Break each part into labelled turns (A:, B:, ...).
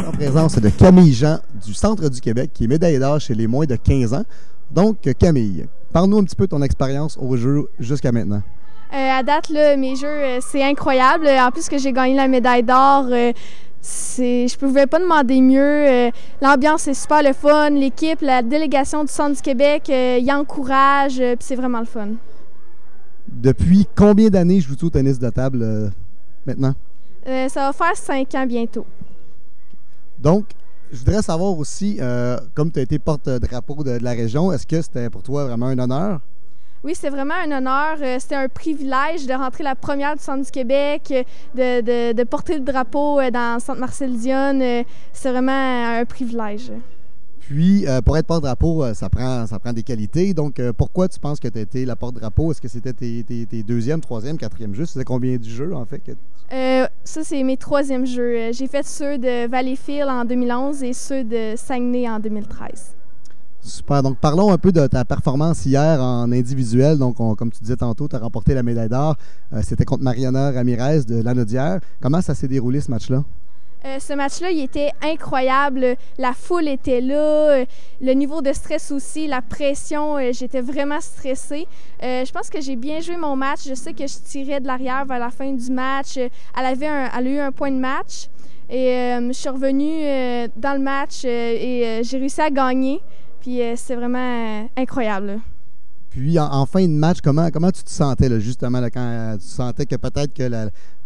A: En présence de Camille Jean du Centre du Québec, qui est médaillée d'or chez les moins de 15 ans. Donc, Camille, parle-nous un petit peu de ton expérience aux Jeux jusqu'à maintenant.
B: À date, là, mes Jeux, c'est incroyable. En plus que j'ai gagné la médaille d'or, je ne pouvais pas demander mieux. L'ambiance est super le fun. L'équipe, la délégation du Centre du Québec, ils encouragent, puis c'est vraiment le fun.
A: Depuis combien d'années joues-tu au tennis de table maintenant?
B: Ça va faire 5 ans bientôt.
A: Donc, je voudrais savoir aussi, comme tu as été porte-drapeau de la région, est-ce que c'était pour toi vraiment un honneur?
B: Oui, c'est vraiment un honneur. C'était un privilège de rentrer la première du Centre du Québec, de porter le drapeau dans le Centre Marcel-Dionne. C'est vraiment un privilège.
A: Puis, pour être porte-drapeau, ça prend des qualités. Donc, pourquoi tu penses que tu as été la porte-drapeau? Est-ce que c'était tes deuxième, troisième, quatrième jeux? C'était combien de jeux, en fait?
B: Ça, c'est mes troisièmes jeux. J'ai fait ceux de Valleyfield en 2011 et ceux de Saguenay en 2013.
A: Super. Donc, parlons un peu de ta performance hier en individuel. Donc, comme tu disais tantôt, tu as remporté la médaille d'or. C'était contre Mariana Ramirez de Lanaudière. Comment ça s'est déroulé, ce match-là?
B: Ce match-là, il était incroyable. La foule était là. Le niveau de stress aussi, la pression, j'étais vraiment stressée. Je pense que j'ai bien joué mon match. Je sais que je tirais de l'arrière vers la fin du match. Elle a eu un point de match. Et je suis revenue dans le match et j'ai réussi à gagner. Puis c'est vraiment incroyable. Là.
A: Puis en fin de match, comment tu te sentais là, justement là, quand tu sentais que peut-être que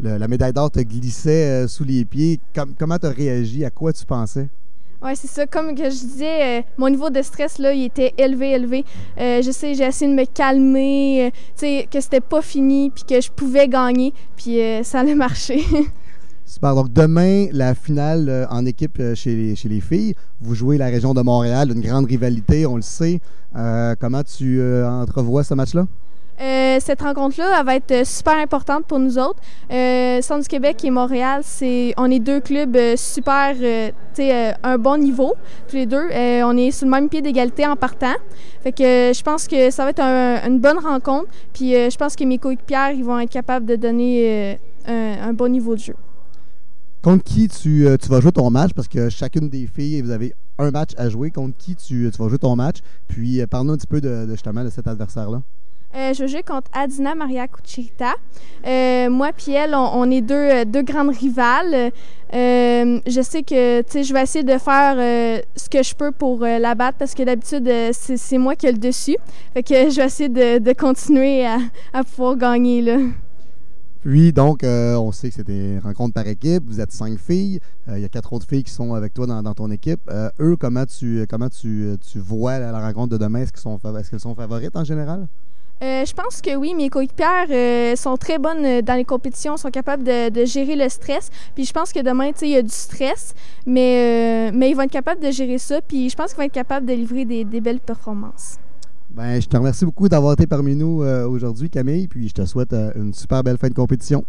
A: la médaille d'or te glissait sous les pieds? Comment tu as réagi? À quoi tu pensais?
B: Oui, c'est ça. Comme que je disais, mon niveau de stress, là, il était élevé. Je sais, j'ai essayé de me calmer, que c'était pas fini, puis que je pouvais gagner, puis ça allait marcher.
A: Super. Donc, demain, la finale en équipe chez les filles. Vous jouez la région de Montréal, une grande rivalité, on le sait. Comment tu entrevois ce match-là?
B: Cette rencontre-là, elle va être super importante pour nous autres. Centre du Québec et Montréal, on est deux clubs super, un bon niveau, tous les deux. On est sur le même pied d'égalité en partant. Fait que je pense que ça va être une bonne rencontre. Puis je pense que mes coéquipières, ils vont être capables de donner un bon niveau de jeu.
A: Contre qui tu vas jouer ton match? Parce que chacune des filles, vous avez un match à jouer. Contre qui tu vas jouer ton match? Puis parle-nous un petit peu justement de cet adversaire-là.
B: Je vais jouer contre Adina Maria Kuchirita. Moi et elle, on est deux grandes rivales. Je sais que je vais essayer de faire ce que je peux pour la battre parce que d'habitude, c'est moi qui ai le dessus. Fait que je vais essayer de continuer à pouvoir gagner. Là.
A: Puis, donc, on sait que c'est des rencontres par équipe. Vous êtes 5 filles. Il y a 4 autres filles qui sont avec toi dans ton équipe. Eux, comment tu vois la rencontre de demain? Est-ce qu'elles sont favorites en général?
B: Je pense que oui. Mes coéquipières sont très bonnes dans les compétitions, sont capables de gérer le stress. Puis je pense que demain, il y a du stress, mais ils vont être capables de gérer ça. Puis je pense qu'ils vont être capables de livrer des belles performances.
A: Ben, je te remercie beaucoup d'avoir été parmi nous aujourd'hui, Camille, puis je te souhaite une super belle fin de compétition.